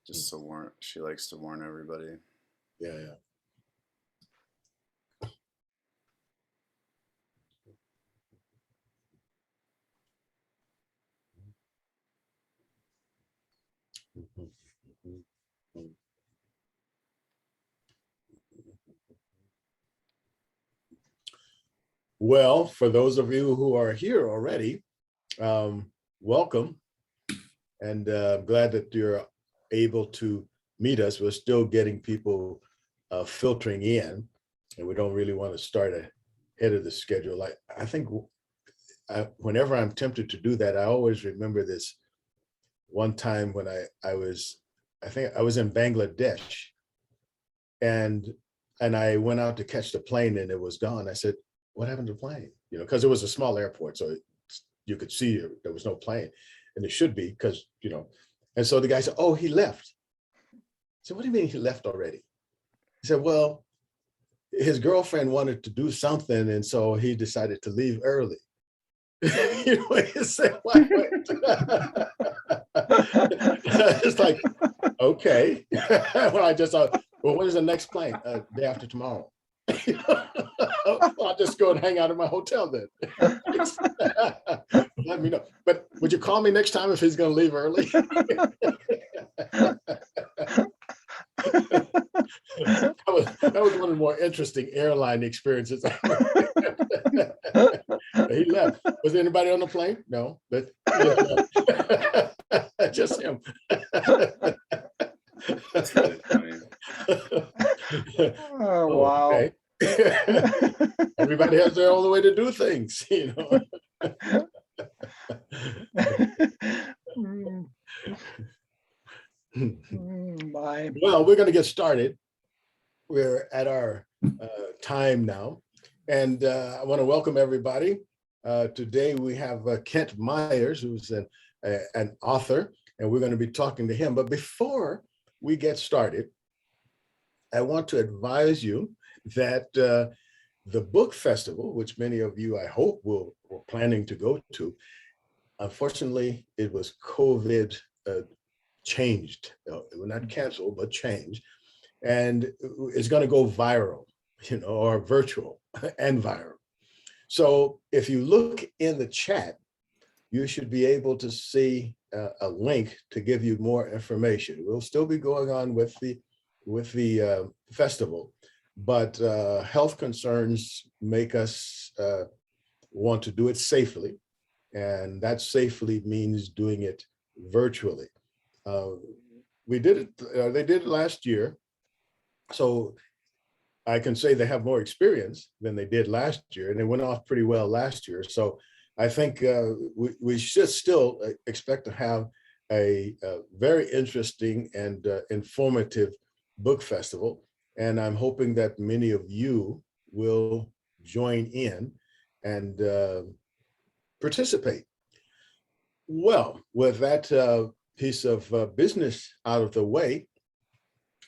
Just to warn, she likes to warn everybody. Yeah. Well, for those of you who are here already, welcome. And I'm glad that you're able to meet us. We're still getting people filtering in, and we don't really want to start ahead of the schedule. I think whenever I'm tempted to do that, I always remember this one time when I think I was in Bangladesh, and I went out to catch the plane and it was gone. I said, "What happened to the plane?" You know, because it was a small airport, so you could see there was no plane, and it should be because And so the guy said, "Oh, he left." I said, "What do you mean he left already?" He said, "Well, his girlfriend wanted to do something, and so he decided to leave early." You know, he said, "What?" It's like, okay. Well, I just thought, well, when is the next plane? Day after tomorrow. Well, I'll just go and hang out at my hotel then. Let me know. But would you call me next time if he's going to leave early? That was one of the more interesting airline experiences. He left. Was there anybody on the plane? No, but just him. That's really funny. Oh, wow. Okay. Everybody has their own way to do things, you know. Bye. Well, we're going to get started. We're at our time now, and I want to welcome everybody. Today we have Kent Myers, who's an author, and we're going to be talking to him. But before we get started, I want to advise you that the book festival, which many of you, I hope, were planning to go to, unfortunately, it was COVID changed. We're not canceled, but changed. And it's going to go viral, or virtual and viral. So if you look in the chat, you should be able to see a link to give you more information. We'll still be going on with the festival, but health concerns make us want to do it safely, and that safely means doing it virtually. We did it. They did it last year, so I can say they have more experience than they did last year, and it went off pretty well last year. So I think we should still expect to have a very interesting and informative book festival. And I'm hoping that many of you will join in and participate. Well, with that piece of business out of the way,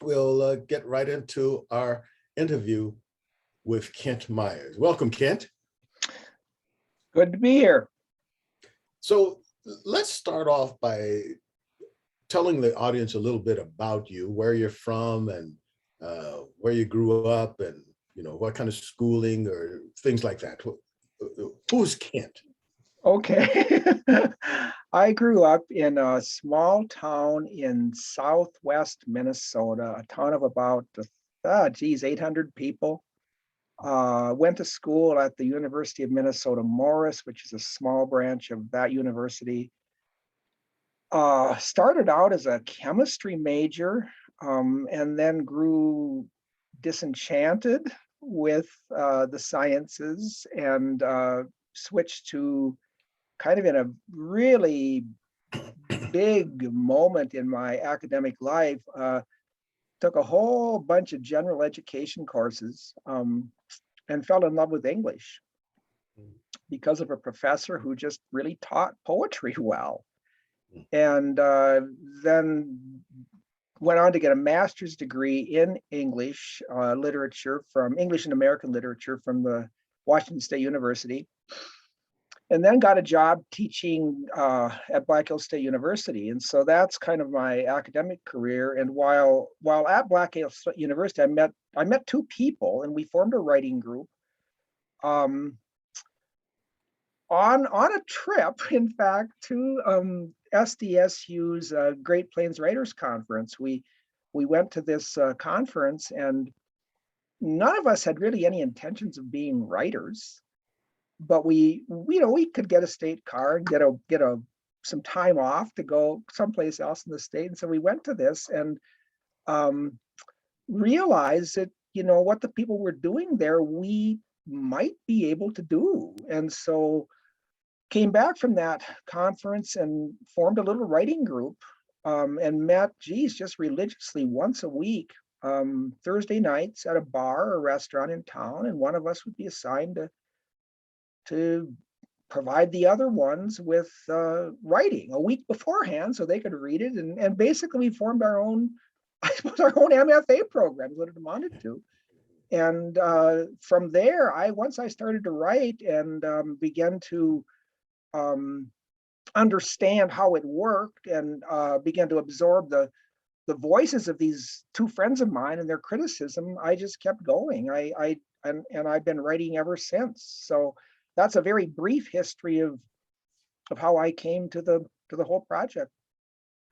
we'll get right into our interview with Kent Myers. Welcome, Kent. Good to be here. So let's start off by telling the audience a little bit about you, where you're from, and where you grew up, and what kind of schooling or things like that. Who's Kent? Okay. I grew up in a small town in southwest Minnesota, a town of about 800 people. Went to school at the University of Minnesota Morris, which is a small branch of that university. Started out as a chemistry major, and then grew disenchanted with the sciences and switched to kind of in a really big moment in my academic life. Took a whole bunch of general education courses and fell in love with English because of a professor who just really taught poetry well. And then went on to get a master's degree in English literature, from English and American literature from the Washington State University. and then got a job teaching at Black Hills State University. And so that's kind of my academic career. And while at Black Hills State University, I met two people, and we formed a writing group. On a trip, in fact, to SDSU's Great Plains Writers Conference. We went to this conference, and none of us had really any intentions of being writers, but we could get a state car and get some time off to go someplace else in the state. And so we went to this and realized that, what the people were doing there, we might be able to do. And so came back from that conference and formed a little writing group, and met, just religiously once a week, Thursday nights at a bar or restaurant in town, and one of us would be assigned to provide the other ones with writing a week beforehand so they could read it. And basically we formed our own, I suppose, our own MFA program, what it amounted to. And from there, once I started to write and began to understand how it worked, and began to absorb the voices of these two friends of mine and their criticism, I just kept going. And I've been writing ever since. So that's a very brief history of how I came to the whole project.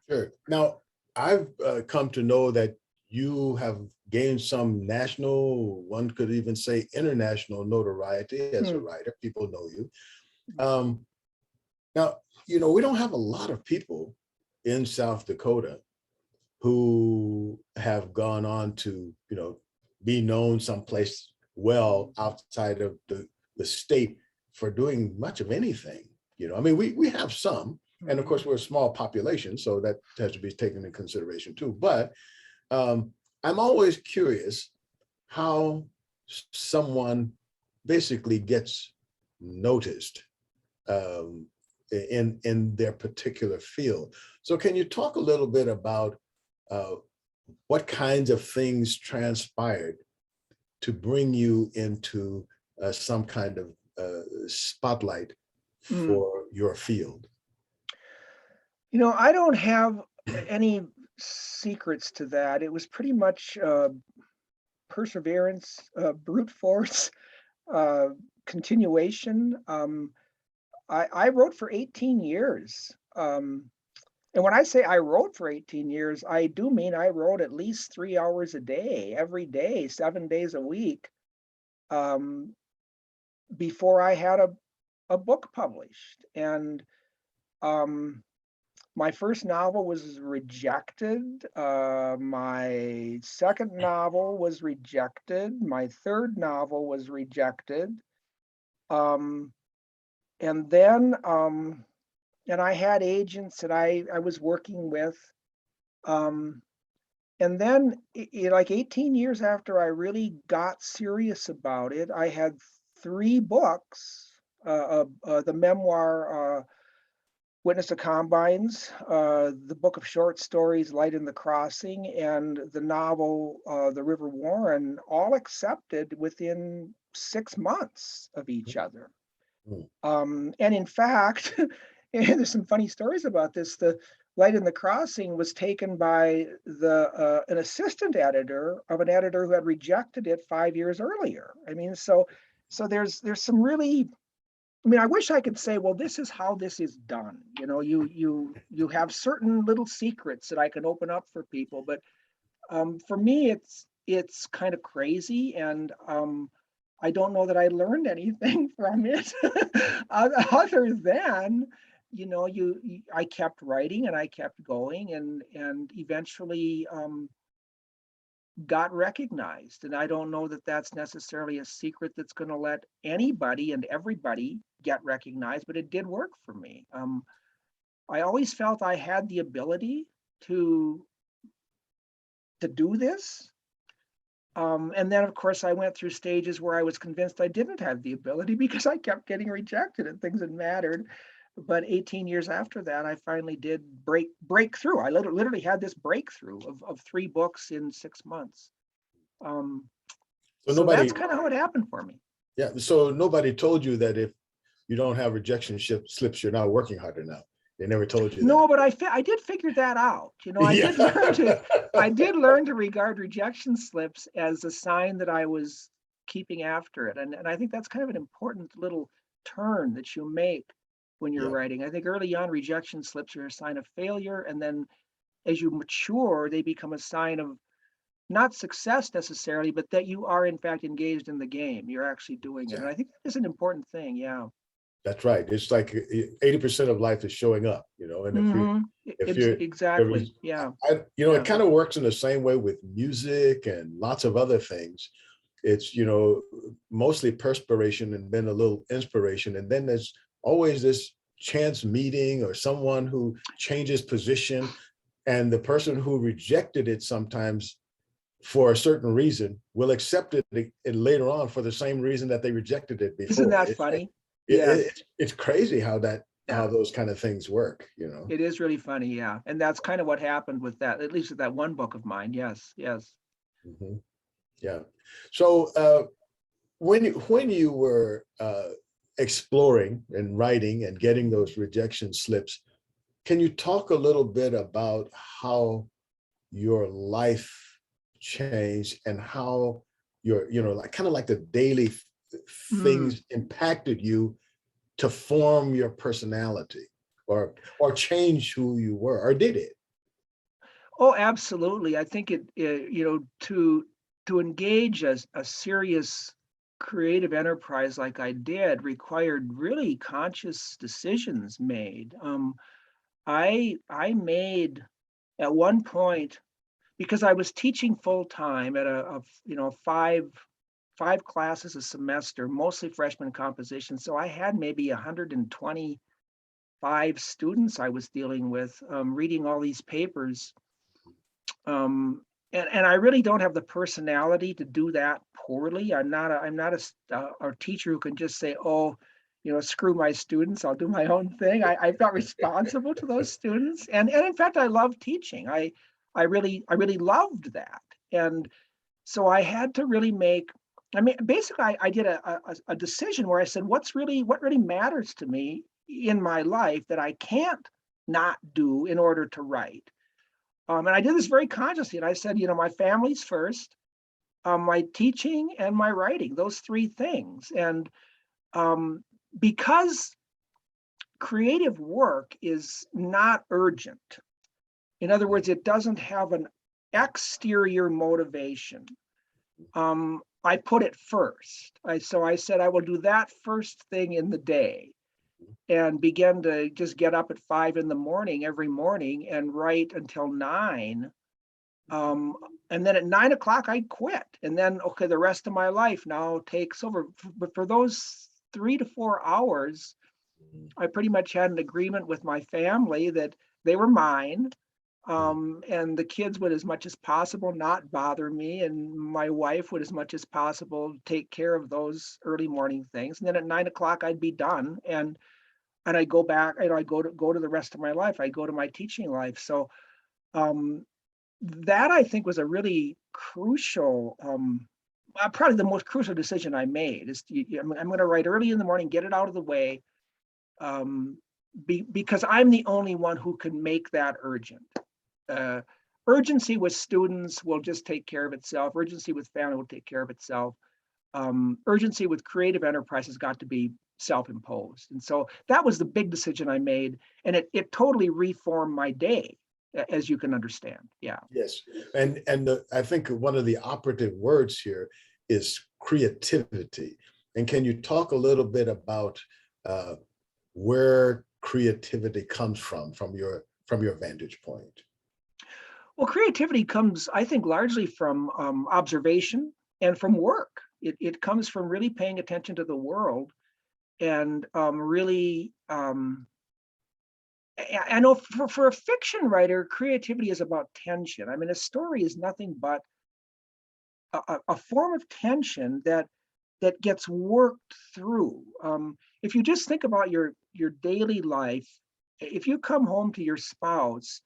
Sure. Now, I've come to know that you have gained some national, one could even say international notoriety as a writer. People know you. Now, we don't have a lot of people in South Dakota who have gone on to, be known someplace well outside of the state for doing much of anything. I mean, we have some, and of course we're a small population, so that has to be taken into consideration too. But I'm always curious how someone basically gets noticed in their particular field. So can you talk a little bit about what kinds of things transpired to bring you into some kind of spotlight for your field? I don't have any secrets to that. It was pretty much perseverance, brute force, continuation. I wrote for 18 years. And when I say I wrote for 18 years, I do mean I wrote at least 3 hours a day, every day, 7 days a week, before I had a book published. And my first novel was rejected. My second novel was rejected. My third novel was rejected. And then, and I had agents that I was working with. And then, like 18 years after I really got serious about it, I had 3 books, the memoir, Witness to Combines, the book of short stories, Light in the Crossing, and the novel, The River Warren, all accepted within 6 months of each other. And in fact, and there's some funny stories about this. The Light in the Crossing was taken by an assistant editor of an editor who had rejected it 5 years earlier. I mean, so there's some really, I mean, I wish I could say, well, this is how this is done. You have certain little secrets that I can open up for people, but for me, it's kind of crazy, and I don't know that I learned anything from it, other than, I kept writing and I kept going, and eventually got recognized. And I don't know that that's necessarily a secret that's going to let anybody and everybody get recognized, but it did work for me. I always felt I had the ability to do this. And then, of course, I went through stages where I was convinced I didn't have the ability because I kept getting rejected and things that mattered. But 18 years after that, I finally did break through. I literally had this breakthrough of 3 books in 6 months. So that's kind of how it happened for me. Yeah. So nobody told you that if you don't have rejection slips, you're not working harder now. They never told you No, that. but I did figure that out. You know, Yeah. I did learn to regard rejection slips as a sign that I was keeping after it. And I think that's kind of an important little turn that you make when you're Yeah. writing. I think early on rejection slips are a sign of failure. And then as you mature, they become a sign of not success necessarily, but that you are in fact engaged in the game. You're actually doing it. Yeah. And I think that is an important thing. Yeah. That's right. It's like 80% of life is showing up, you know, and Mm-hmm. if you're, Exactly. Yeah. you know, Yeah. it kind of works in the same way with music and lots of other things. It's, you know, mostly perspiration and then a little inspiration. And then there's always this chance meeting or someone who changes position. And the person who rejected it sometimes for a certain reason will accept it later on for the same reason that they rejected it Isn't before. that funny? Yes. It's crazy how Yeah. those kind of things work, you know. It is really funny, yeah. And that's kind of what happened with that, at least with that one book of mine. Yes, yes. Mhm. Yeah. So when you were exploring and writing and getting those rejection slips, can you talk a little bit about how your life changed and how your, you know, like kind of like the daily Mm. things impacted you to form your personality or change who you were, or did it? Oh, absolutely. I think you know, to engage a serious creative enterprise like I did required really conscious decisions made. I made at one point, because I was teaching full time at you know, five classes a semester, mostly freshman composition. So I had maybe 125 students I was dealing with, reading all these papers. And I really don't have the personality to do that poorly. I'm not a teacher who can just say, oh, you know, screw my students, I'll do my own thing. I felt responsible to those students. And in fact, I love teaching. I really loved that. And so I had to really make, I mean, basically I did a decision where I said, what really matters to me in my life that I can't not do in order to write. And I did this very consciously. And I said, you know, my family's first, my teaching and my writing, those three things. And because creative work is not urgent, in other words, it doesn't have an exterior motivation. I put it first. So I said, I will do that first thing in the day and began to just get up at 5 in the morning every morning and write until 9. And then at 9 o'clock, I'd quit. And then, okay, the rest of my life now takes over. But for those 3 to 4 hours, I pretty much had an agreement with my family that they were mine. And the kids would, as much as possible, not bother me. And my wife would, as much as possible, take care of those early morning things. And then at 9 o'clock, I'd be done. And I go back, you know, I go to the rest of my life. I go to my teaching life. So that I think was a really crucial, probably the most crucial decision I made is I'm going to write early in the morning, get it out of the way, because I'm the only one who can make that urgent. Urgency with students will just take care of itself. Urgency with family will take care of itself. Urgency with creative enterprise has got to be self-imposed. And so that was the big decision I made. And it totally reformed my day, as you can understand. Yeah. Yes. And I think one of the operative words here is creativity. And can you talk a little bit about where creativity comes from your vantage point? Well, creativity comes, I think, largely from observation and from work. It comes from really paying attention to the world and really, I know for a fiction writer, creativity is about tension. I mean, a story is nothing but a form of tension that gets worked through. If you just think about your daily life, if you come home to your spouse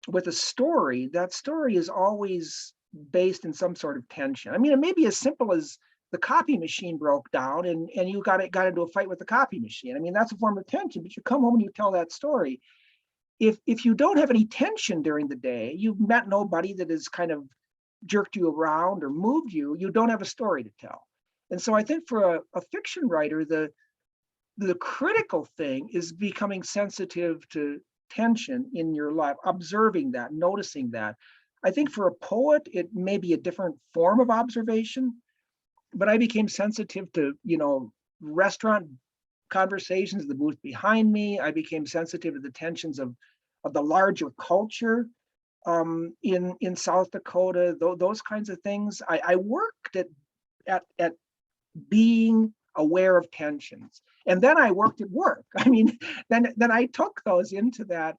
with a story, that story is always based in some sort of tension. I mean, it may be as simple as the copy machine broke down and you got into a fight with the copy machine. I mean, that's a form of tension, but you come home and you tell that story. If you don't have any tension during the day, you've met nobody that has kind of jerked you around or moved you, you don't have a story to tell. And so I think for a fiction writer, the critical thing is becoming sensitive to tension in your life, observing that, noticing that. I think for a poet, it may be a different form of observation, but I became sensitive to, restaurant conversations, the booth behind me. I became sensitive to the tensions of the larger culture in South Dakota, those kinds of things. I worked at being aware of tensions. And then I worked at work. I mean, then I took those into that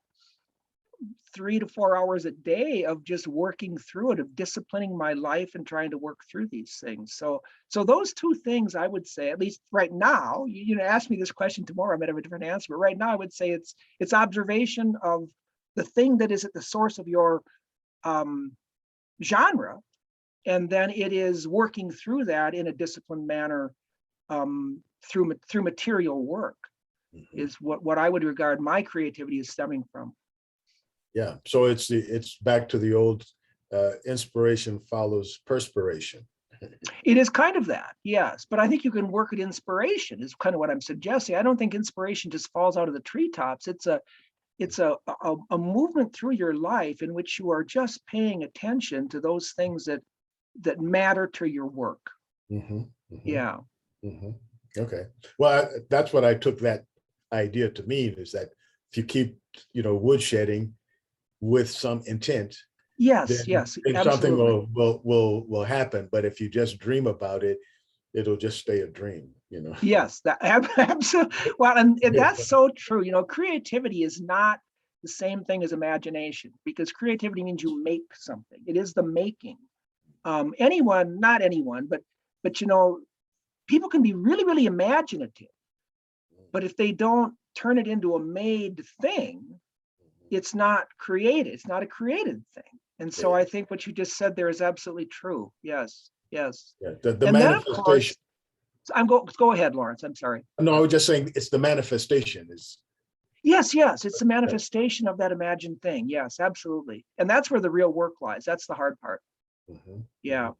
3 to 4 hours a day of just working through it, of disciplining my life and trying to work through these things. So those two things, I would say, at least right now, ask me this question tomorrow, I might have a different answer, but right now I would say it's observation of the thing that is at the source of your genre. And then it is working through that in a disciplined manner through material work is what I would regard my creativity as stemming from. Yeah, so it's back to the old inspiration follows perspiration. It is kind of that, yes, but I think you can work at inspiration is kind of what I'm suggesting. I don't think inspiration just falls out of the treetops. It's a movement through your life in which you are just paying attention to those things that matter to your work. Yeah. Okay. Well, that's what I took that idea to mean, is that if you keep, woodshedding with some intent, yes, then something will happen. But if you just dream about it, it'll just stay a dream, Yes, that absolutely. Well, and that's so true. Creativity is not the same thing as imagination, because creativity means you make something. It is the making. Not anyone, but people can be really, really imaginative, but if they don't turn it into a made thing, it's not created. It's not a created thing. And so I think what you just said there is absolutely true. Yes. Yeah, the And manifestation. Then, of course, go ahead, Lawrence. I'm sorry. No, I was just saying it's the manifestation. Yes, it's the manifestation of that imagined thing. Yes, absolutely. And that's where the real work lies. That's the hard part. Yeah.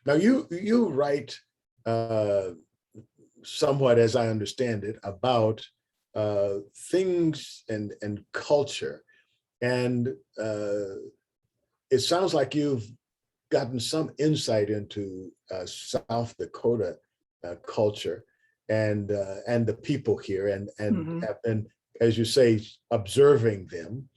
Now you write somewhat, as I understand it, about things and culture, and it sounds like you've gotten some insight into South Dakota culture and the people here, and have been, as you say, observing them.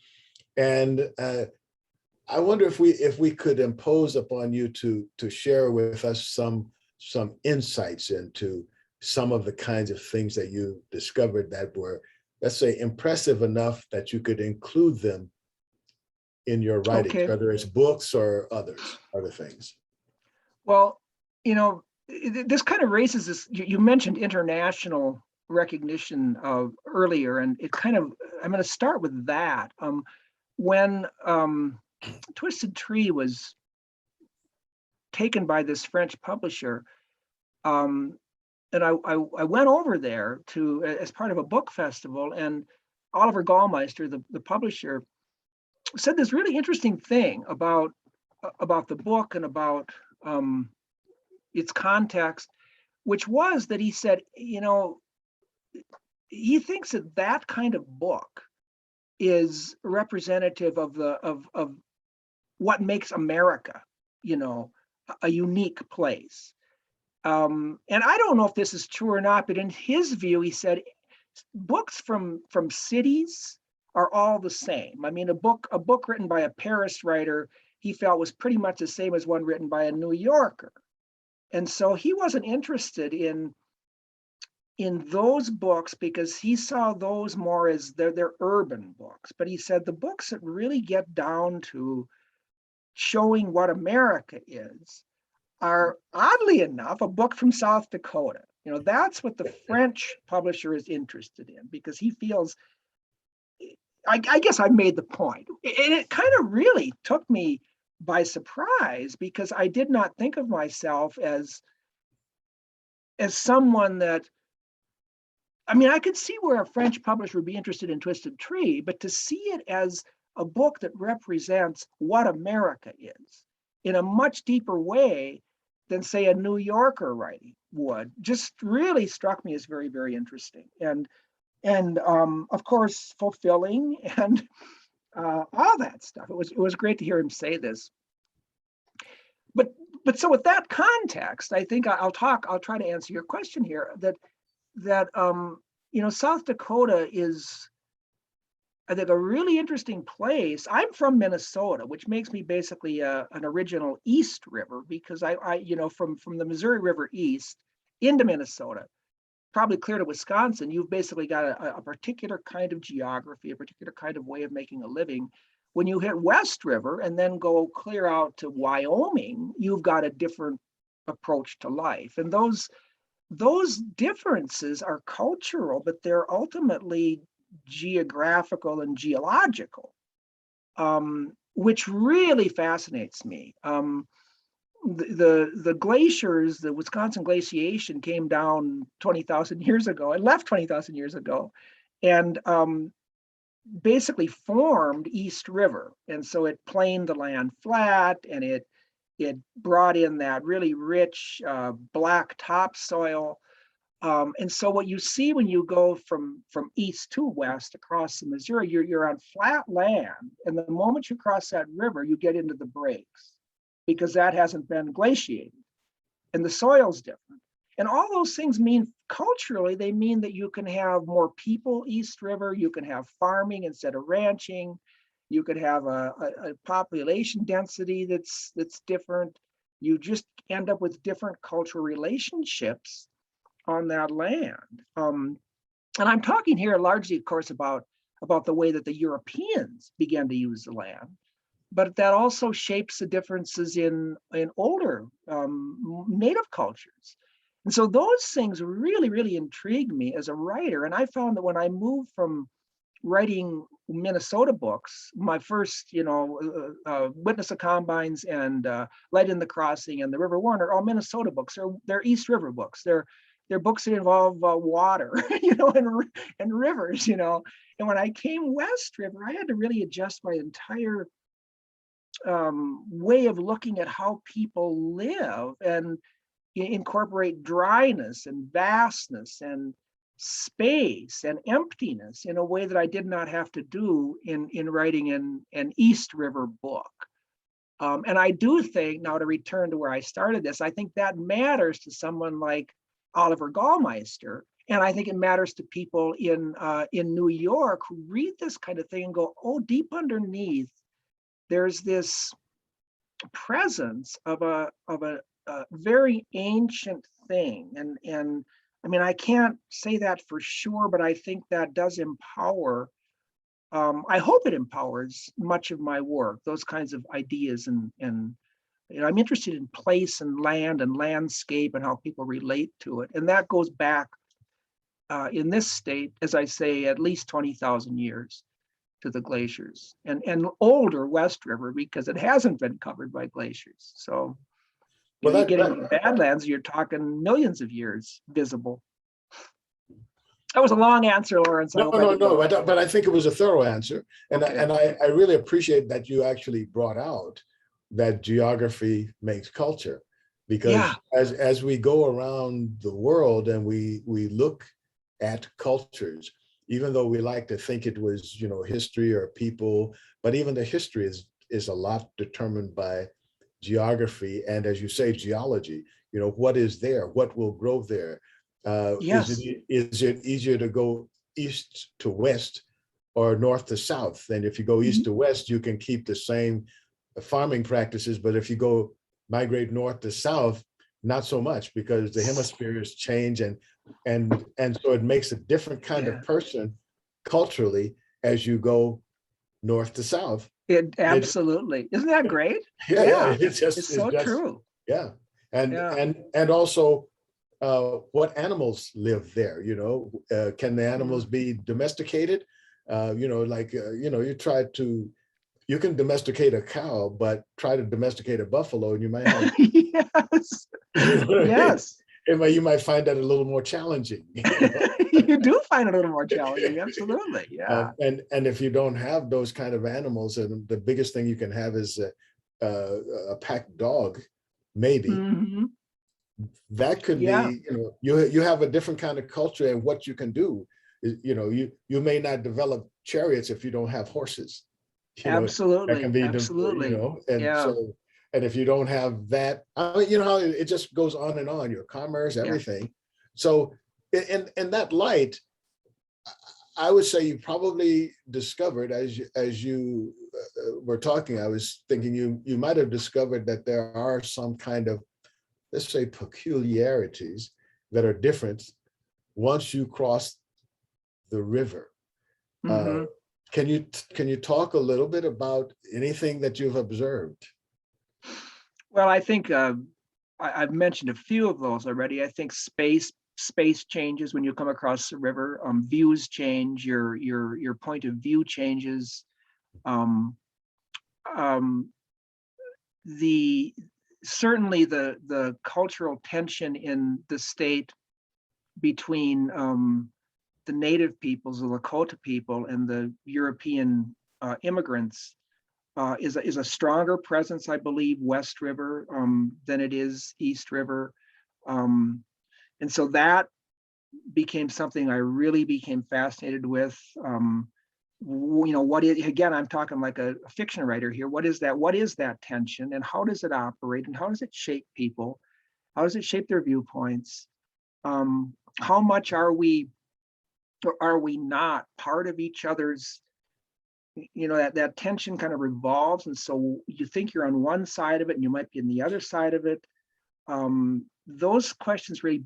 And I wonder if we could impose upon you to share with us some insights into some of the kinds of things that you discovered that were, let's say, impressive enough that you could include them in your writing, whether it's books or other things. Well, this kind of raises this. You mentioned international recognition earlier, and it kind of, I'm going to start with that. When Twisted Tree was taken by this French publisher, and I went over there as part of a book festival, and Oliver Gallmeister, the publisher, said this really interesting thing about the book and about its context, which was that he said, he thinks that kind of book is representative of what makes America, a unique place. And I don't know if this is true or not, but in his view, he said books from cities are all the same. I mean, a book written by a Paris writer, he felt, was pretty much the same as one written by a New Yorker. And so he wasn't interested in those books because he saw those more as they're urban books. But he said the books that really get down to showing what America is are, oddly enough, a book from South Dakota. That's what the French publisher is interested in, because he feels, I guess I made the point. And it kind of really took me by surprise, because I did not think of myself as as someone that, I mean, I could see where a French publisher would be interested in Twisted Tree, but to see it as a book that represents what America is in a much deeper way than, say, a New Yorker writing would, just really struck me as very, very interesting. And of course, fulfilling and all that stuff. It was great to hear him say this. But so with that context, I think I'll try to answer your question here, that South Dakota is, I think, a really interesting place. I'm from Minnesota, which makes me basically an original East River, because I from the Missouri River east into Minnesota, probably clear to Wisconsin, you've basically got a particular kind of geography, a particular kind of way of making a living. When you hit West River and then go clear out to Wyoming, you've got a different approach to life. And those differences are cultural, but they're ultimately geographical and geological, which really fascinates me. The glaciers, the Wisconsin glaciation came down 20,000 years ago. It left 20,000 years ago, and basically formed East River. And so it planed the land flat, and it brought in that really rich black topsoil. And so what you see when you go from east to west across the Missouri, you're on flat land. And the moment you cross that river, you get into the breaks, because that hasn't been glaciated and the soil's different. And all those things mean, culturally, they mean that you can have more people East River, you can have farming instead of ranching, you could have a population density that's different. You just end up with different cultural relationships on that land. And I'm talking here largely, of course, about the way that the Europeans began to use the land, but that also shapes the differences in older native cultures. And so those things really, really intrigued me as a writer. And I found that when I moved from writing Minnesota books, my first, Witness of Combines and Light in the Crossing and The River Warren are all Minnesota books. They're East River books. They're books that involve water, and rivers, And when I came West River, I had to really adjust my entire way of looking at how people live and incorporate dryness and vastness and space and emptiness in a way that I did not have to do in writing an East River book. And I do think, now to return to where I started this, I think that matters to someone like Oliver Gallmeister. And I think it matters to people in New York who read this kind of thing and go, oh, deep underneath, there's this presence of a very ancient thing. And I mean, I can't say that for sure, but I think that does empower. I hope it empowers much of my work, those kinds of ideas. And I'm interested in place and land and landscape and how people relate to it. And that goes back in this state, as I say, at least 20,000 years to the glaciers and older West River, because it hasn't been covered by glaciers. So you get into Badlands, you're talking millions of years visible. That was a long answer, Lawrence. No, but I think it was a thorough answer. And, okay. I really appreciate that you actually brought out that geography makes culture, because as we go around the world and we look at cultures, even though we like to think it was, history or people, but even the history is a lot determined by geography. And as you say, geology, what is there, what will grow there? Yes. Is it easier to go east to west or north to south? And if you go east to west, you can keep the same farming practices. But if you migrate north to south, not so much, because the hemispheres change, and so it makes a different kind of person culturally as you go north to south. Absolutely. Isn't that great? Yeah. It's so true. Yeah. And also what animals live there, can the animals be domesticated? You can domesticate a cow, but try to domesticate a buffalo and you might have. Yes. Yes. you might find that a little more challenging. You do find it a little more challenging, absolutely, yeah. And if you don't have those kind of animals, and the biggest thing you can have is a pack dog, maybe. Mhm. That could Yeah, be, you have a different kind of culture, and what you can do is, you may not develop chariots if you don't have horses. That can absolutely, be, absolutely, and yeah, so, and if you don't have that, I mean, how it just goes on and on, your commerce, yeah. everything. So in that light, I would say you probably discovered, as you were talking, I was thinking you might have discovered that there are some kind of, let's say, peculiarities that are different once you cross the river. Uh, Mhm. can you talk a little bit about anything that you've observed? Well, I think I've mentioned a few of those already. I think space changes when you come across the river. Views change. Your point of view changes. Um, um, the Certainly the cultural tension in the state between the native peoples, the Lakota people, and the European immigrants is a stronger presence, I believe, West River than it is East River. Um, and so that became something I really became fascinated with. What is, again, I'm talking like a fiction writer here. What is that? What is that tension, and how does it operate, and how does it shape people? How does it shape their viewpoints? How much are we, or are we not, part of each other's, that tension kind of revolves, and so you think you're on one side of it and you might be on the other side of it. Those questions really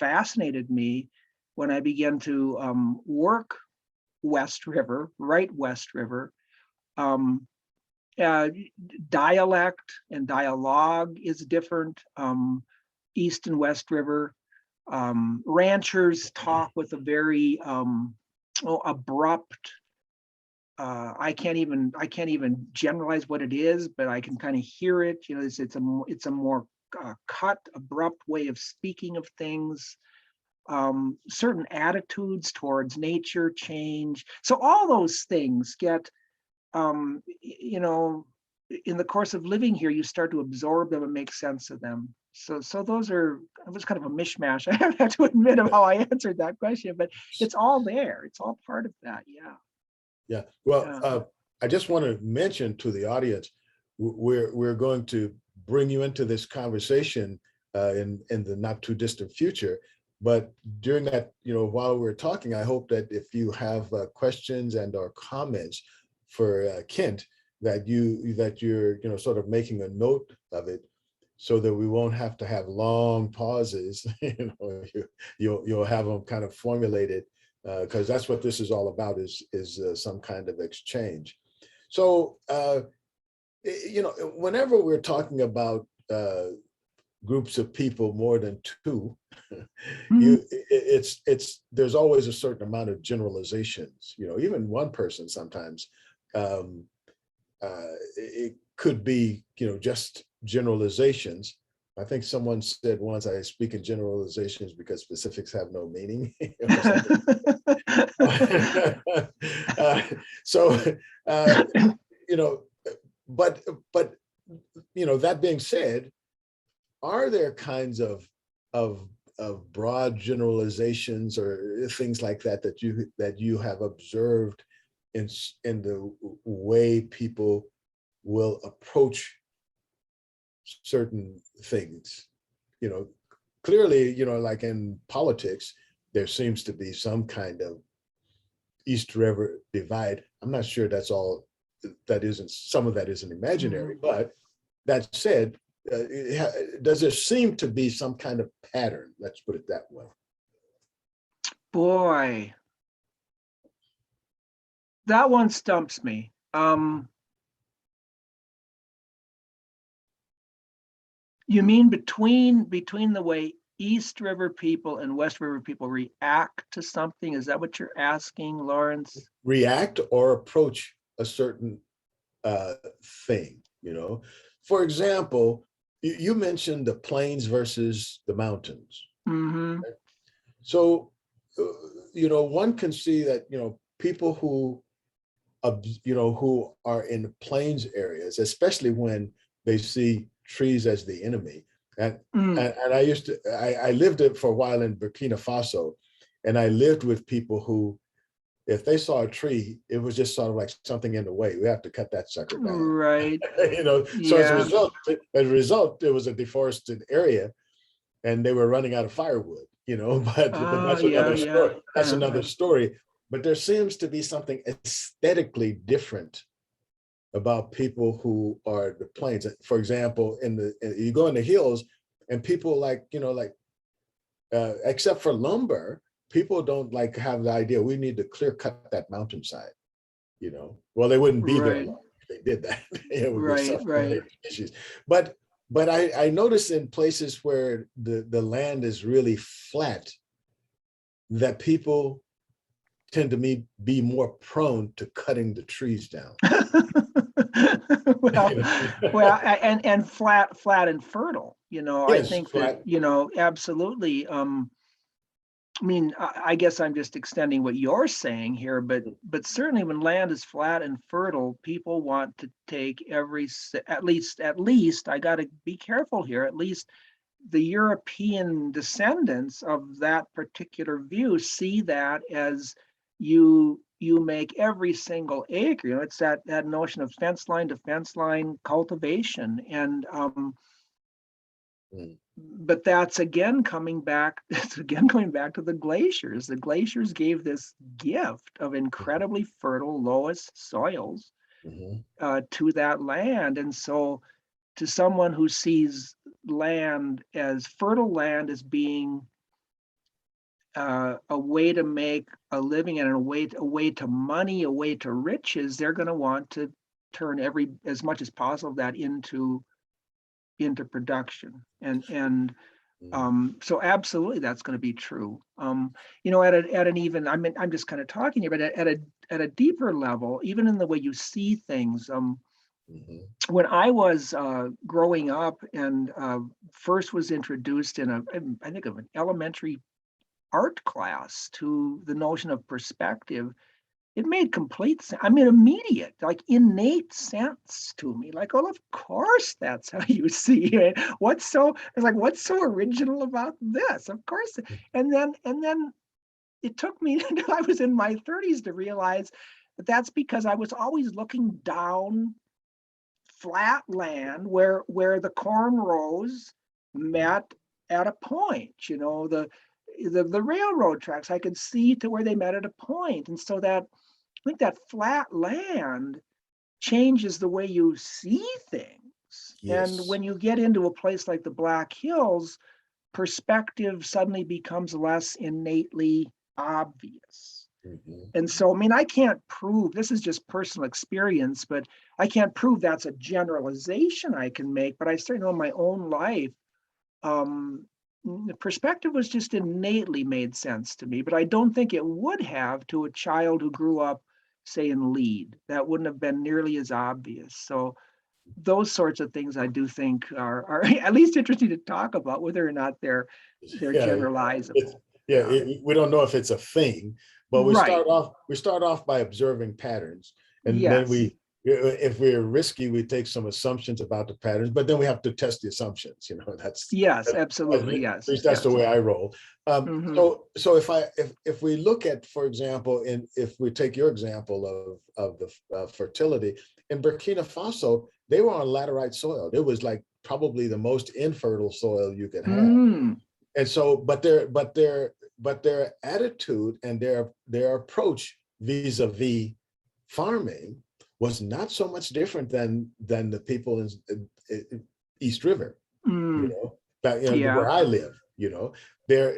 fascinated me when I began to work West River, write West River. um, uh, Dialect and dialogue is different, East and West River. Ranchers talk with a very abrupt, I can't even generalize what it is, but I can kind of hear it. It's a more cut, abrupt way of speaking of things. Certain attitudes towards nature change. So all those things get, in the course of living here, you start to absorb them and make sense of them. So those are, it was kind of a mishmash, I have to admit, of how I answered that question, but it's all there. It's all part of that. Yeah. Yeah. Well, Yeah. I just want to mention to the audience, we're going to bring you into this conversation in the not too distant future. But during that, while we're talking, I hope that if you have questions and or comments for Kent, that you're sort of making a note of it, so that we won't have to have long pauses. You'll have them kind of formulated, because that's what this is all about, is some kind of exchange. So whenever we're talking about groups of people more than two, Mhm. there's always a certain amount of generalizations. Even one person sometimes, it could be just generalizations. I think someone said once, I speak in generalizations because specifics have no meaning. uh, so you know but that being said, are there kinds of broad generalizations or things like that you have observed in the way people will approach certain things? Clearly, like in politics, there seems to be some kind of East River divide. I'm not sure that's all, some of that isn't imaginary, but that said, does there seem to be some kind of pattern? Let's put it that way. Boy, that one stumps me. You mean between the way East River people and West River people react to something? Is that what you're asking, Lawrence? React or approach a certain thing. For example, you mentioned the plains versus the mountains. Mm-hmm. So, one can see that, people who, who are in the plains areas, especially when they see trees as the enemy. And Mm. and I lived it for a while in Burkina Faso, and I lived with people who, if they saw a tree, it was just sort of like something in the way. We have to cut that sucker down. Right. So as a Yeah. result, it was a deforested area, and they were running out of firewood. But that's Yeah, another yeah. story. That's another story. But there seems to be something aesthetically different about people who are the plains. For example, you go in the hills, and people except for lumber, people don't like have the idea we need to clear cut that mountainside. Well, they wouldn't be there Right. long if they did that. It would be Right. Right. suffering issues. But I notice in places where the land is really flat, that people tend to be more prone to cutting the trees down. well, and flat and fertile. I Yes, think that, flat. absolutely. I mean, I guess I'm just extending what you're saying here, but certainly when land is flat and fertile, people want to take at least I got to be careful here. At least the European descendants of that particular view see that as you make every single acre. It's that notion of fence line to fence line cultivation, and Mm. but that's again coming back. It's again going back to the glaciers. The glaciers gave this gift of incredibly fertile loess soils to that land, and so to someone who sees land as fertile land as being a way to make a living and a way to money, a way to riches, they're going to want to turn as much as possible of that into production. And so absolutely that's going to be true. At an even, I'm just kind of talking here, but at a deeper level, even in the way you see things. When I was growing up and first was introduced I think of an elementary art class to the notion of perspective, it made complete sense. I mean, immediate, like innate sense to me. Like, oh, of course, that's how you see it. What's so original about this? Of course. And then it took me until I was in my 30s to realize that that's because I was always looking down flat land where the corn rows met at a point. The railroad tracks, I could see to where they met at a point. And so I think that flat land changes the way you see things. And Yes. when you get into a place like the Black Hills, perspective suddenly becomes less innately obvious. And so, I mean, I can't prove, this is just personal experience, but I can't prove that's a generalization I can make, but I certainly know in my own life, the perspective was just innately made sense to me, but I don't think it would have to a child who grew up, say, in Lead. That wouldn't have been nearly as obvious. So those sorts of things I do think are at least interesting to talk about, whether or not they're Yeah, generalizable. we don't know if it's a thing, but we Right. start off by observing patterns, and then Yes. if we're risky, we take some assumptions about the patterns, but then we have to test the assumptions. Yes, At absolutely. Yes. least that's the Yes. way I roll. Mhm. So if we look at, for example, if we take your example of the fertility in Burkina Faso, they were on laterite soil. It was like probably the most infertile soil you could have. Mm. And so, but their attitude and their approach vis-a-vis farming was not so much different than the people in East River, Mm. where Yeah. I live. There,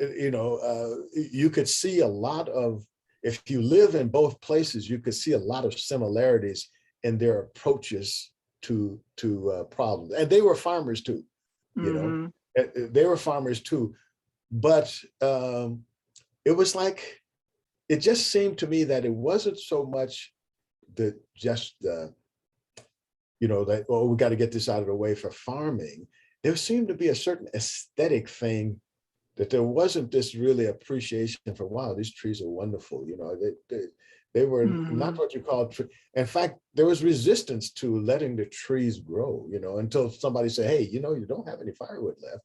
you could see a lot of, if you live in both places, you could see a lot of similarities in their approaches to problems. And they were farmers too. Mm-hmm. They were farmers too. But it was like, it just seemed to me that it wasn't so much that, oh, we got to get this out of the way for farming. there seemed to be a certain aesthetic thing that there wasn't this really appreciation for, wow, these trees are wonderful. You know, they were not what you call tree. In fact, there was resistance to letting the trees grow, you know, until somebody said, hey, you know, you don't have any firewood left.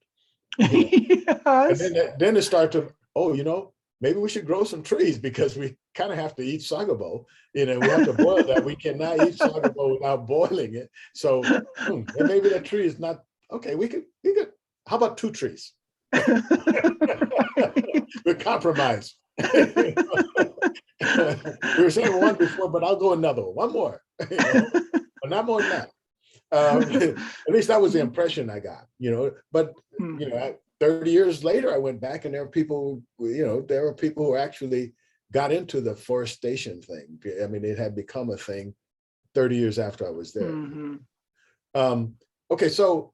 You know? And Yes. then it started to, oh, you know, maybe we should grow some trees because we kind of have to eat sagabo. You know, we have to boil that. We cannot eat sagabo without boiling it. So and maybe that tree is not, okay, we could, how about 2 trees? We compromise. We were saying 1 before, but I'll go another one more, you know, but not more than that. At least that was the impression I got, you know, but, you know, 30 years later, I went back and there were people, you know, there were people who actually got into the forestation thing. I mean, it had become a thing 30 years after I was there. Okay, so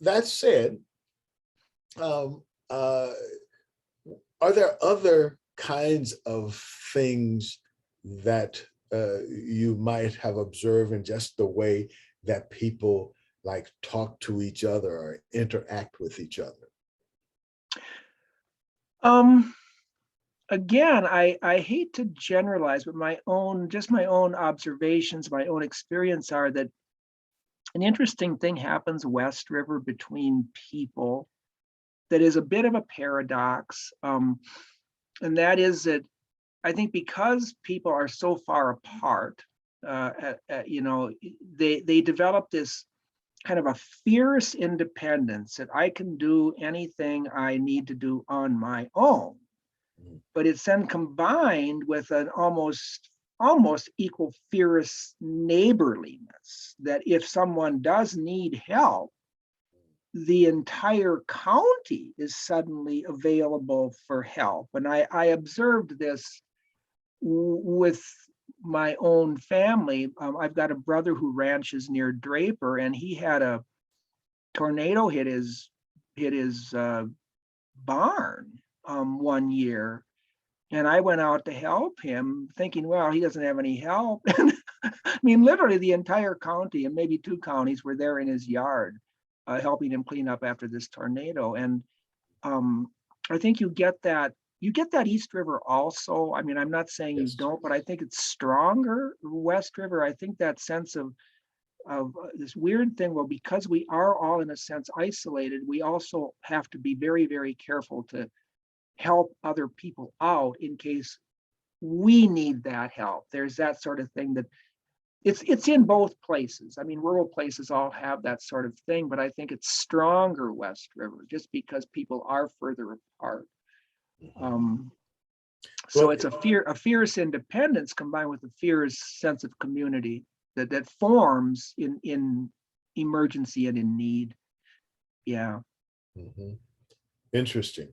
that said, are there other kinds of things that you might have observed in just the way that people like talk to each other or interact with each other? Again, I hate to generalize, but my own observations, my own experience are that an interesting thing happens West River between people that is a bit of a paradox. And that is that I think because people are so far apart, you know, they develop this kind of a fierce independence that I can do anything I need to do on my own. But it's then combined with an almost equal fierce neighborliness that if someone does need help, the entire county is suddenly available for help. And I observed this with my own family. I've got a brother who ranches near Draper, and he had a tornado hit his barn one year. And I went out to help him thinking, well, he doesn't have any help. I mean, literally the entire county and maybe 2 counties were there in his yard, helping him clean up after this tornado. And I think you get that East River also. I mean, I'm not saying you don't, but I think it's stronger West River. I think that sense of this weird thing, well, because we are all in a sense isolated, we also have to be very, very careful to help other people out in case we need that help. There's that sort of thing that it's in both places. I mean, rural places all have that sort of thing, but I think it's stronger West River just because people are further apart. So it's a fierce independence combined with a fierce sense of community that forms in emergency and in need. Yeah. Interesting.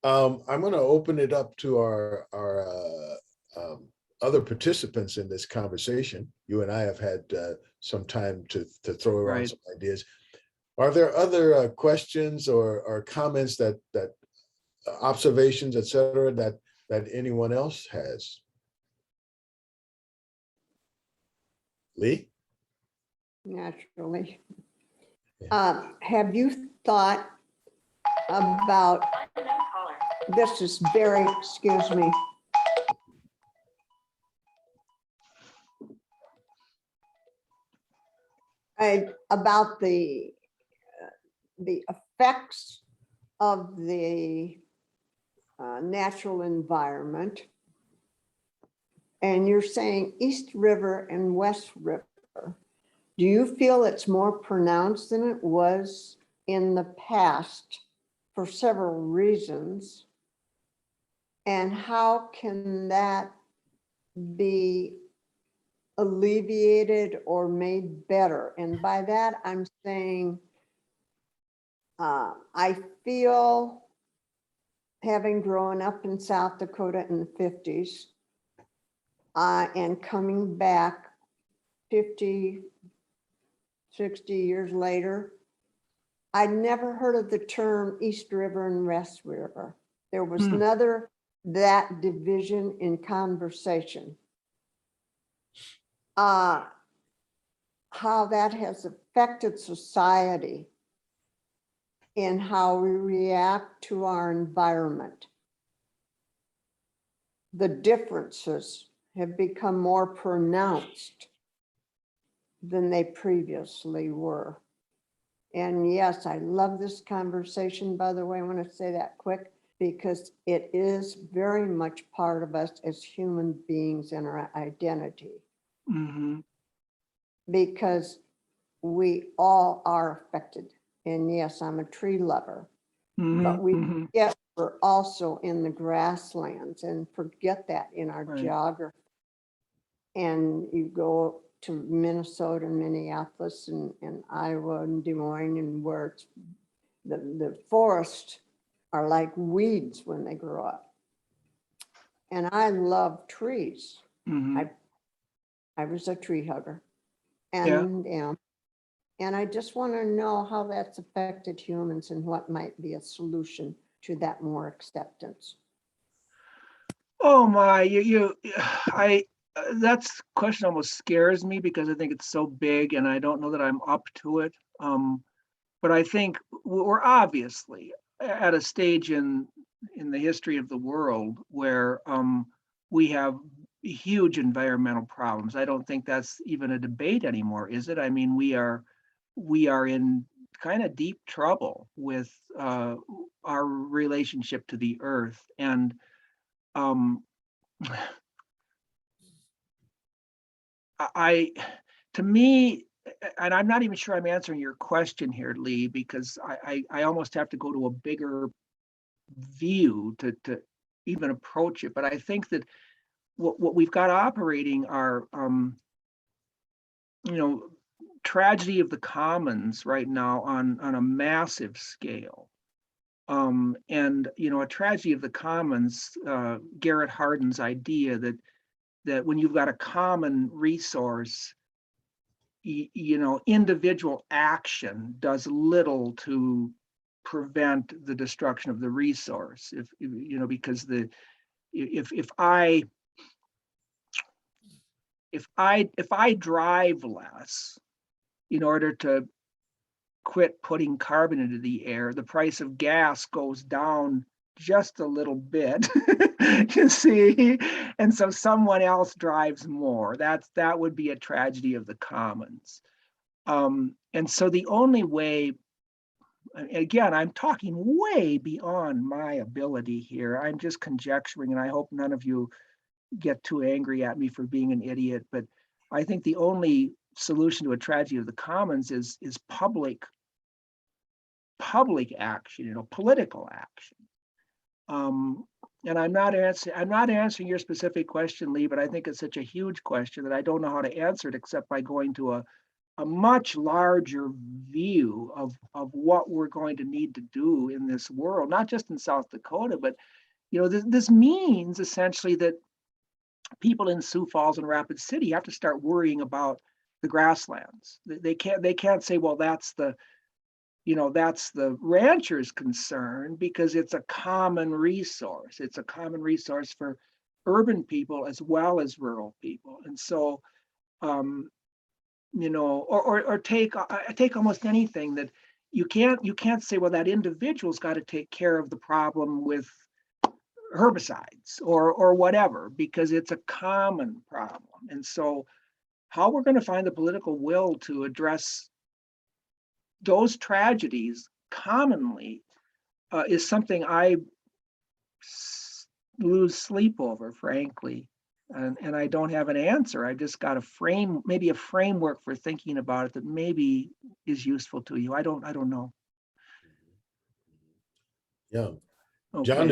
I'm going to open it up to our other participants in this conversation. You and I have had some time to throw around some ideas. Are there other questions or comments that observations, et cetera, that anyone else has? Lee? Naturally. Have you thought about, this is very, excuse me. About the effects of the natural environment. And you're saying East River and West River. Do you feel it's more pronounced than it was in the past for several reasons? And how can that be alleviated or made better? And by that, I'm saying, I feel, having grown up in South Dakota in the 50s, and coming back 50, 60 years later, I'd never heard of the term East River and West River. There was never that division in conversation. How that has affected society in how we react to our environment. The differences have become more pronounced than they previously were. And yes, I love this conversation, by the way. I want to say that quick because it is very much part of us as human beings and our identity. Mhm. Because we all are affected. And yes, I'm a tree lover, but we Mhm. forget we're also in the grasslands and forget that in our Right. geography. And you go to Minnesota, Minneapolis, and Iowa, and Des Moines, and where it's, the forests are like weeds when they grow up. And I love trees. Mhm. I was a tree hugger Yeah. and am. And I just want to know how that's affected humans and what might be a solution to that more acceptance. Oh my, that's question almost scares me because I think it's so big and I don't know that I'm up to it. But I think we're obviously at a stage in the history of the world where we have huge environmental problems. I don't think that's even a debate anymore, is it? I mean, we are in kind of deep trouble with our relationship to the earth, and um, I, to me, and I'm not even sure I'm answering your question here, Lee, because I almost have to go to a bigger view to even approach it. But I think that what we've got operating are, you know, tragedy of the commons right now on a massive scale. And a tragedy of the commons, Garrett Hardin's idea that when you've got a common resource, individual action does little to prevent the destruction of the resource. Because if I drive less in order to quit putting carbon into the air, the price of gas goes down just a little bit, you see, and so someone else drives more. That would be a tragedy of the commons. And so the only way, again, I'm talking way beyond my ability here. I'm just conjecturing, and I hope none of you get too angry at me for being an idiot, but I think the only solution to a tragedy of the commons is public action, political action. And I'm not answering your specific question, Lee, but I think it's such a huge question that I don't know how to answer it except by going to a much larger view of what we're going to need to do in this world, not just in South Dakota, but this means essentially that people in Sioux Falls and Rapid City have to start worrying about the grasslands. They can't say, well, that's the rancher's concern, because it's a common resource. It's a common resource for urban people as well as rural people. And so, or take almost anything that you can't say, well, that individual's got to take care of the problem with herbicides or whatever, because it's a common problem. And so how we're going to find the political will to address those tragedies commonly is something I lose sleep over, frankly. And I don't have an answer. I just got maybe a framework for thinking about it that maybe is useful to you. I don't know. Yeah. Okay. John,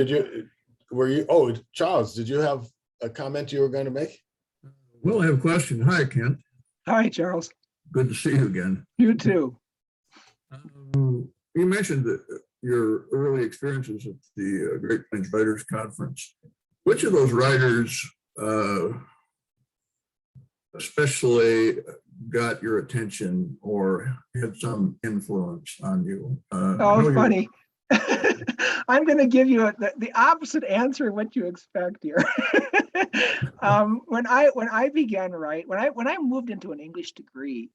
Charles, did you have a comment you were going to make? Well, I have a question. Hi, Kent. Hi, Charles. Good to see you again. You too. You mentioned that your early experiences at the Great Plains Writers Conference. Which of those writers especially got your attention or had some influence on you? Funny. I'm going to give you the opposite answer of what you expect here. When I began when I moved into an English degree,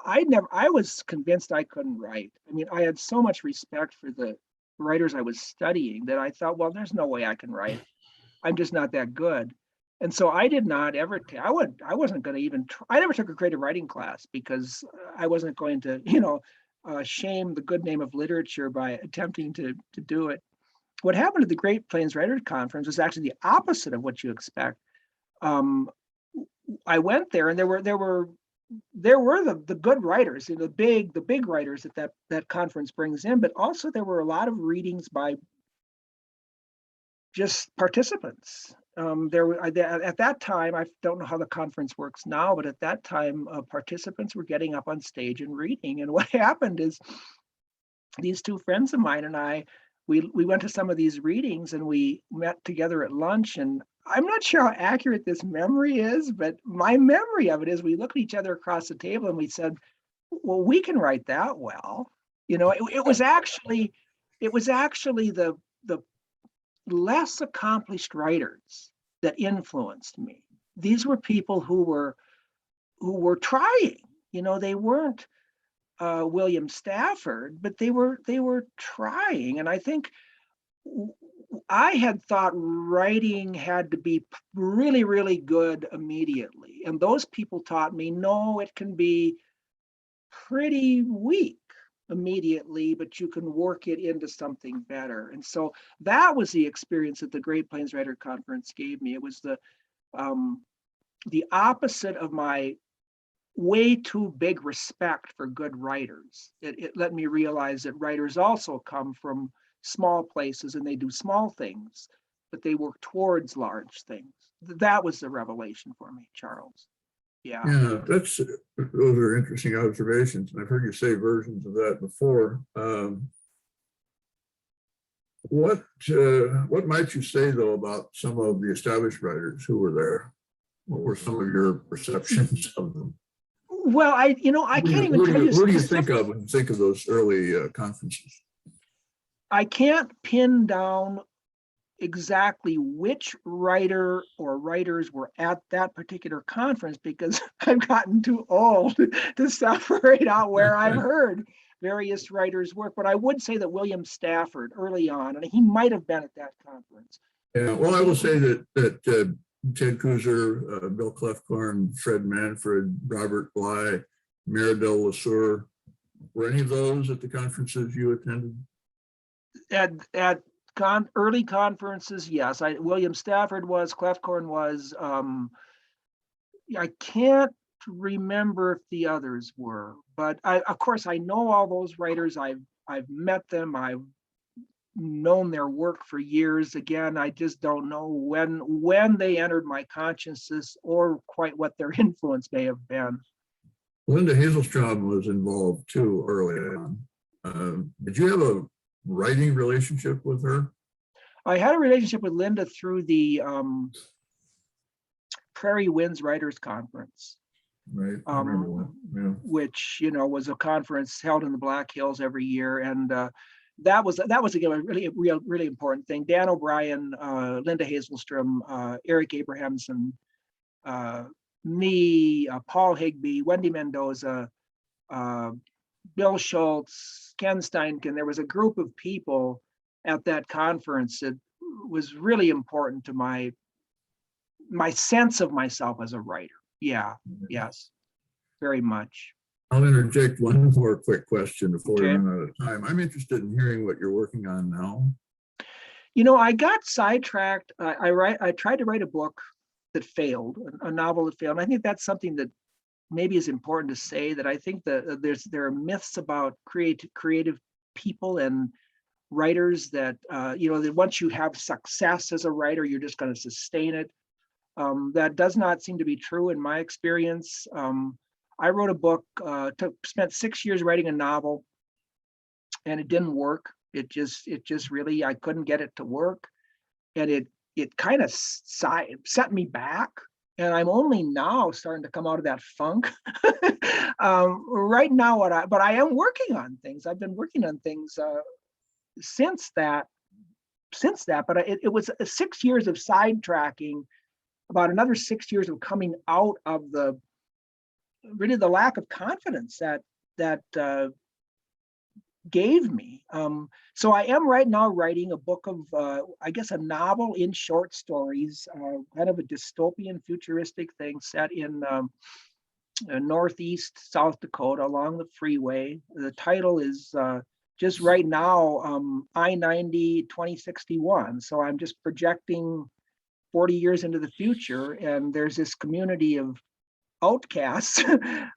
I was convinced I couldn't write. I mean, I had so much respect for the writers I was studying that I thought, well, there's no way I can write. I'm just not that good. And so I did not ever, I wasn't going to even try. I never took a creative writing class because I wasn't going to, shame the good name of literature by attempting to do it. What happened at the Great Plains Writers Conference was actually the opposite of what you expect. I went there, and there were the good writers, the big writers that conference brings in, but also there were a lot of readings by just participants. At that time, I don't know how the conference works now, but at that time, participants were getting up on stage and reading. And what happened is these two friends of mine and I, we went to some of these readings and we met together at lunch. And I'm not sure how accurate this memory is, but my memory of it is we looked at each other across the table and we said, well, we can write that well. It was actually the less accomplished writers that influenced me. These were people who were trying. They weren't William Stafford, but they were trying. And I think I had thought writing had to be really, really good immediately. And those people taught me, no, it can be pretty weak immediately, but you can work it into something better. And so that was the experience that the Great Plains Writer Conference gave me. It was the opposite of my way too big respect for good writers. It let me realize that writers also come from small places and they do small things, but they work towards large things. That was the revelation for me, Charles. Yeah. Yeah, those are interesting observations, and I've heard you say versions of that before. What might you say though about some of the established writers who were there? What were some of your perceptions of them? Well, I can't even tell you. Who do you think of when you think of those early conferences? I can't pin down exactly which writer or writers were at that particular conference because I've gotten too old to separate out where I've heard various writers work. But I would say that William Stafford early on, and he might have been at that conference. Yeah, well, I will say that Ted Kuzer, Bill Clefcorn, Fred Manfred, Robert Bly, Meridel Lesueur, were any of those at the conferences you attended? At early conferences, yes. William Stafford was, Clefcorn was. I can't remember if the others were, but of course I know all those writers. I've met them. I've known their work for years. Again, I just don't know when they entered my consciousness or quite what their influence may have been. Linda Hazelstrom was involved too early on. Did you have a writing relationship with her? I had a relationship with Linda through the Prairie Winds Writers Conference. Right, I remember that. Yeah. Which was a conference held in the Black Hills every year, and that was again a really important thing. Dan O'Brien, Linda Hazelstrom, Eric Abrahamson, me, Paul Higby, Wendy Mendoza, Bill Schultz, Ken Steinken. There was a group of people at that conference that was really important to my sense of myself as a writer. Yeah, yes, very much. I'll interject one more quick question before we Okay. run out of time. I'm interested in hearing what you're working on now. I got sidetracked. I tried to write a book that failed, a novel that failed. And I think that's something that maybe is important to say, that I think that there are myths about creative people and writers that that once you have success as a writer, you're just going to sustain it. That does not seem to be true in my experience. I wrote a book, spent 6 years writing a novel, and it didn't work. It just really, I couldn't get it to work. And it kind of set me back. And I'm only now starting to come out of that funk. Right now, but I am working on things. I've been working on things since that, but it was 6 years of sidetracking, about another 6 years of coming out of the really the lack of confidence that gave me. So I am right now writing a book of, I guess, a novel in short stories, kind of a dystopian futuristic thing set in northeast South Dakota along the freeway. The title is just right now I-90 2061. So I'm just projecting 40 years into the future, and there's this community of outcasts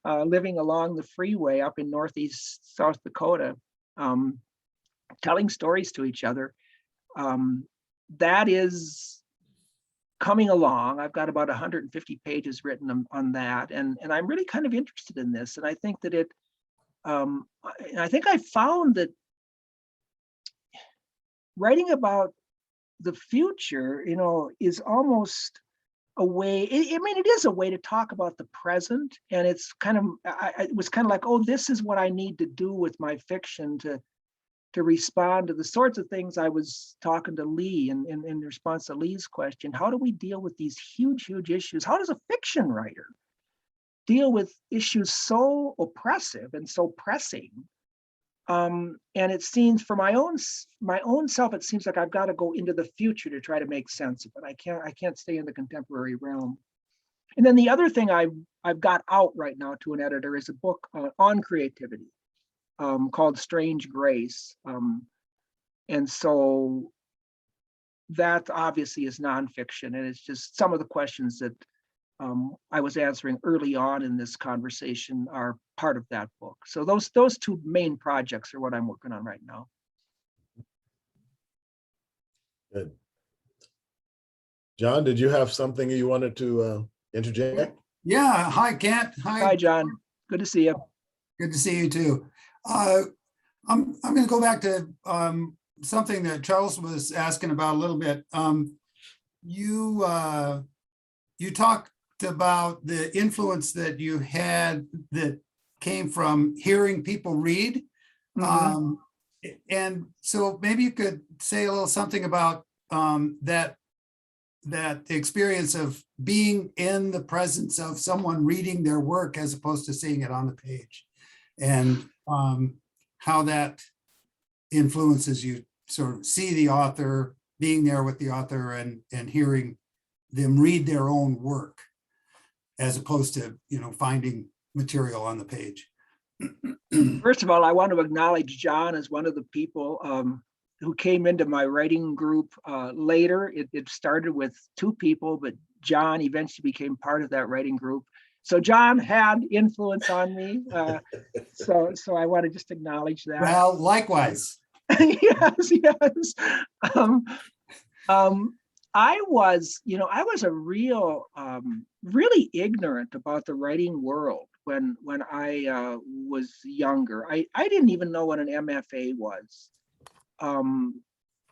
living along the freeway up in northeast South Dakota, telling stories to each other. That is coming along. I've got about 150 pages written on that, and I'm really kind of interested in this. And I think that I think I found that writing about the future, is almost a way. I mean, it is a way to talk about the present, and it's kind of. It was kind of like, oh, this is what I need to do with my fiction to respond to the sorts of things I was talking to Lee in response to Lee's question. How do we deal with these huge, huge issues? How does a fiction writer deal with issues so oppressive and so pressing? And it seems for my own self, it seems like I've got to go into the future to try to make sense of it. I can't stay in the contemporary realm. And then the other thing I've got out right now to an editor is a book on creativity, called Strange Grace. And so that obviously is nonfiction, and it's just some of the questions that I was answering early on in this conversation are part of that book. So those two main projects are what I'm working on right now. Good. John, did you have something you wanted to interject? Yeah. Hi, Kent. Hi, John. Good to see you. Good to see you too. I'm going to go back to something that Charles was asking about a little bit. You talked about the influence that you had that came from hearing people read. Mhm. And so maybe you could say a little something about that experience of being in the presence of someone reading their work as opposed to seeing it on the page, and how that influences you sort of see the author, being there with the author and hearing them read their own work as opposed to, finding material on the page. First of all, I want to acknowledge John as one of the people who came into my writing group later. It started with 2 people, but John eventually became part of that writing group. So John had influence on me. So I want to just acknowledge that. Well, likewise. Yes. I was a really ignorant about the writing world when I was younger. I didn't even know what an MFA was.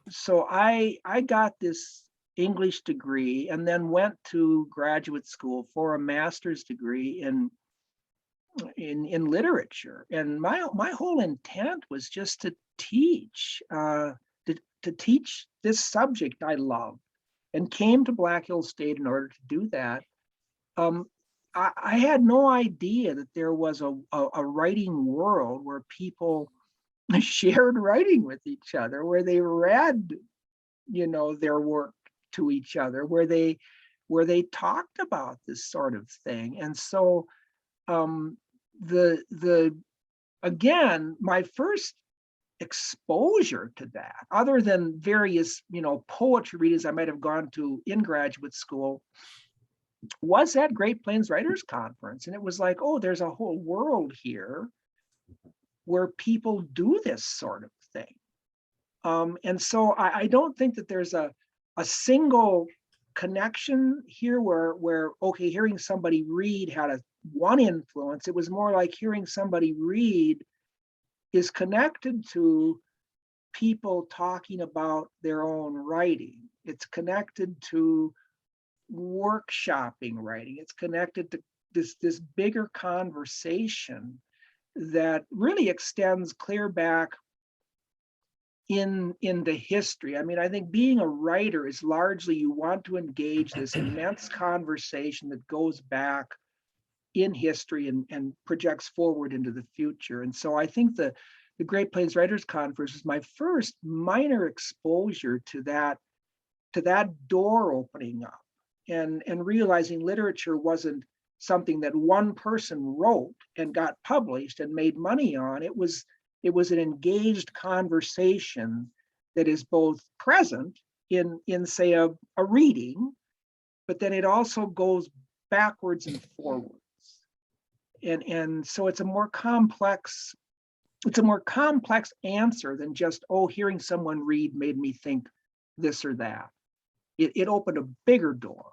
So I got this English degree and then went to graduate school for a master's degree in literature. And my whole intent was just to teach, to teach this subject I love, and came to Black Hills State in order to do that. I had no idea that there was a writing world where people shared writing with each other, where they read, their work to each other, where they talked about this sort of thing. And so again, my first exposure to that, other than various, poetry readings I might have gone to in graduate school, was at Great Plains Writers Conference. And it was like, oh, there's a whole world here where people do this sort of thing. And so I don't think that there's a single connection here where okay, hearing somebody read had one influence. It was more like hearing somebody read is connected to people talking about their own writing. It's connected to workshopping writing. It's connected to this bigger conversation that really extends clear back into history. I mean, I think being a writer is largely you want to engage this immense conversation that goes back in history and projects forward into the future. And so I think the Great Plains Writers Conference is my first minor exposure to that door opening up and realizing literature wasn't something that one person wrote and got published and made money on. It was an engaged conversation that is both present in say a reading, but then it also goes backwards and forwards. And so it's a more complex answer than just, oh, hearing someone read made me think this or that. It opened a bigger door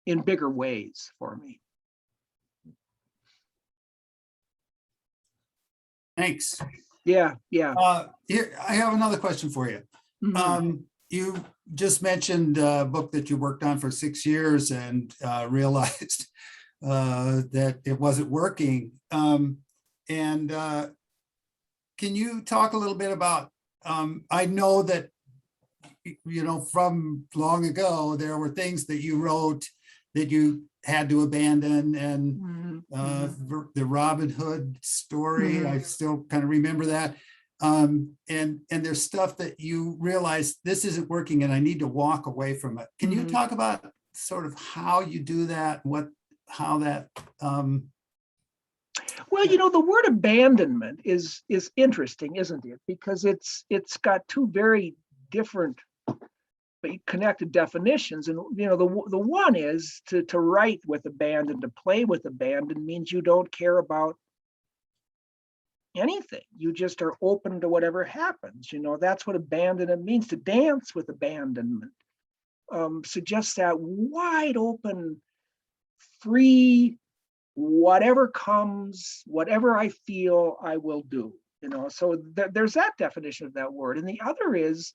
in bigger ways for me. Thanks. Yeah. Here, I have another question for you. Mhm. You just mentioned a book that you worked on for 6 years and realized that it wasn't working. And can you talk a little bit about, I know that, you know, from long ago, there were things that you wrote that you had to abandon, and the Robin Hood story, I still kind of remember that. And there's stuff that you realize this isn't working and I need to walk away from it. Can you talk about sort of how you do that? How that? Well, you know, the word abandonment is interesting, isn't it? Because it's got two very different but connected definitions. And you know, the one is to write with abandon, to play with abandon means you don't care about anything. You just are open to whatever happens. You know, that's what abandonment means. To dance with abandonment suggests that wide open, free, whatever comes, whatever I feel, I will do. You know, so there's that definition of that word. And the other is,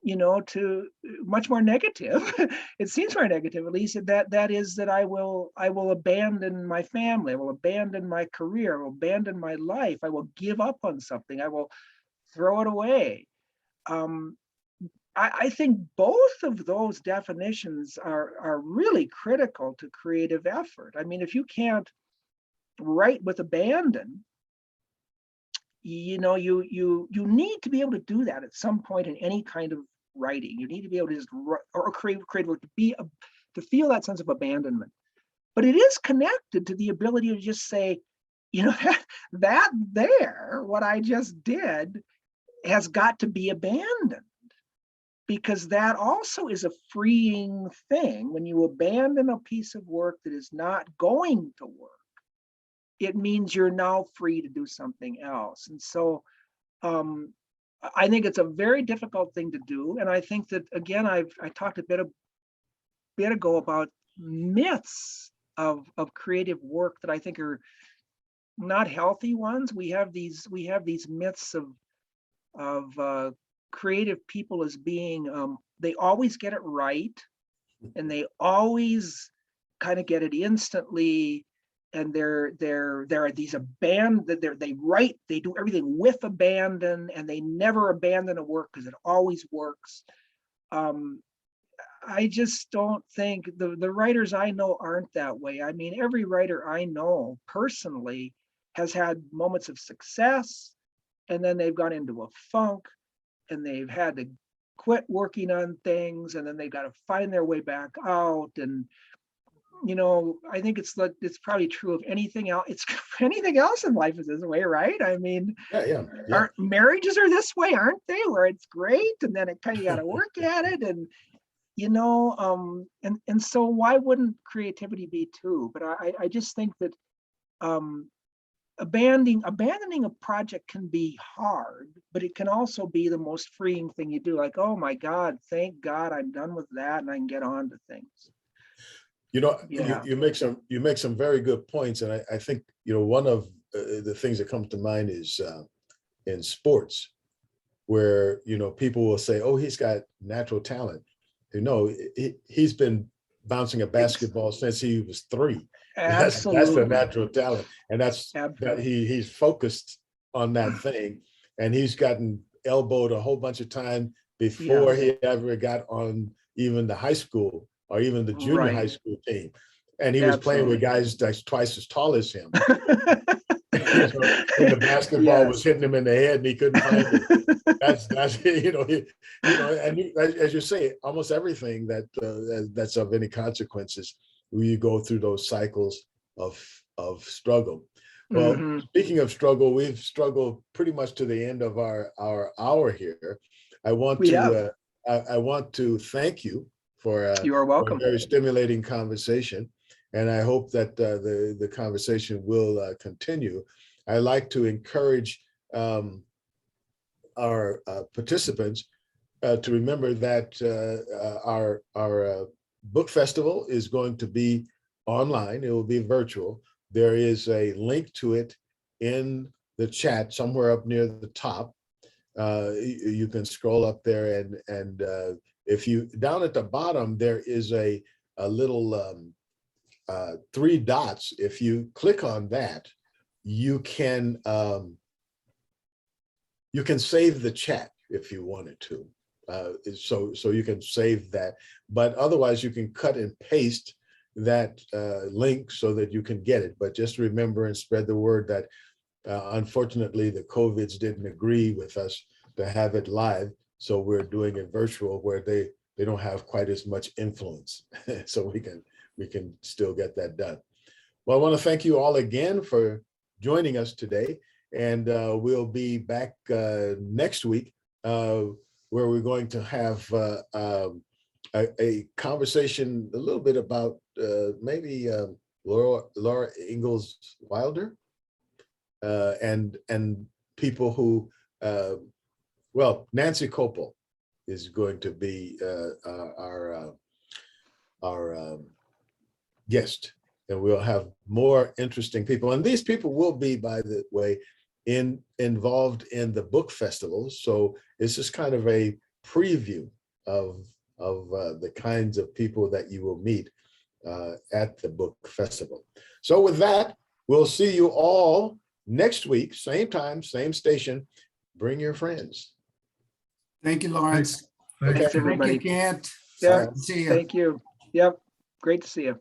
you know, to much more negative. It seems more negative, at least, that is that I will abandon my family, I will abandon my career, I will abandon my life, I will give up on something, I will throw it away. I think both of those definitions are really critical to creative effort. I mean, if you can't write with abandon, you know, you need to be able to do that at some point in any kind of writing. You need to be able to just or create work to feel that sense of abandonment. But it is connected to the ability to just say, you know, that there, what I just did, has got to be abandoned, because that also is a freeing thing. When you abandon a piece of work that is not going to work, it means you're now free to do something else. And so I think it's a very difficult thing to do. And I think that, again, I talked a bit ago about myths of creative work that I think are not healthy ones. We have these myths of creative people as being, they always get it right, and they always kind of get it instantly. And there are these they do everything with abandon, and they never abandon a work because it always works. I just don't think the writers I know aren't that way. I mean, every writer I know personally has had moments of success, and then they've gone into a funk, and they've had to quit working on things, and then they've got to find their way back out. And you know, I think it's probably true of anything else. It's anything else in life is this way, right? I mean, Yeah. Our marriages are this way, aren't they? Where it's great, and then it kind of got to work at it, and you know, and so why wouldn't creativity be too? But I just think that abandoning a project can be hard, but it can also be the most freeing thing you do. Like, oh my God, thank God I'm done with that, and I can get on to things. You know, Yeah. you make some very good points, and I think, you know, one of the things that comes to mind is in sports, where, you know, people will say, oh, he's got natural talent. You know, he's been bouncing a basketball since he was 3. Absolutely. That's a natural talent, and that's Absolutely. that he's focused on that thing, and he's gotten elbowed a whole bunch of time before he ever got on even the high school or even the junior high school team. And he was playing with guys that's twice as tall as him. When the basketball was hitting him in the head and he couldn't find it. That's as you say, almost everything that's of any consequences, you go through those cycles of struggle. Well, speaking of struggle, we've struggled pretty much to the end of our hour here. I want to thank you for You are welcome. a very stimulating conversation, and I hope that the conversation will continue. I like to encourage our participants to remember that our book festival is going to be online. It will be virtual. There is a link to it in the chat somewhere up near the top. You can scroll up there, and if you down at the bottom there is a little 3 dots. If you click on that, you can save the chat if you wanted to. So you can save that, but otherwise you can cut and paste that link so that you can get it. But just remember and spread the word that unfortunately the COVIDs didn't agree with us to have it live, so we're doing it virtual where they don't have quite as much influence. So we can still get that done. Well, I want to thank you all again for joining us today, and we'll be back next week where we're going to have a conversation a little bit about maybe Laura Ingalls Wilder and people who, well, Nancy Copel is going to be our guest, and we'll have more interesting people. And these people will be, by the way, involved in the book festival. So it's just kind of a preview of the kinds of people that you will meet at the book festival. So with that, we'll see you all next week, same time, same station. Bring your friends. Thank you, Lawrence. Thanks, everybody. Thank you, Kent. Yeah, See you. thank you. Yep, great to see you.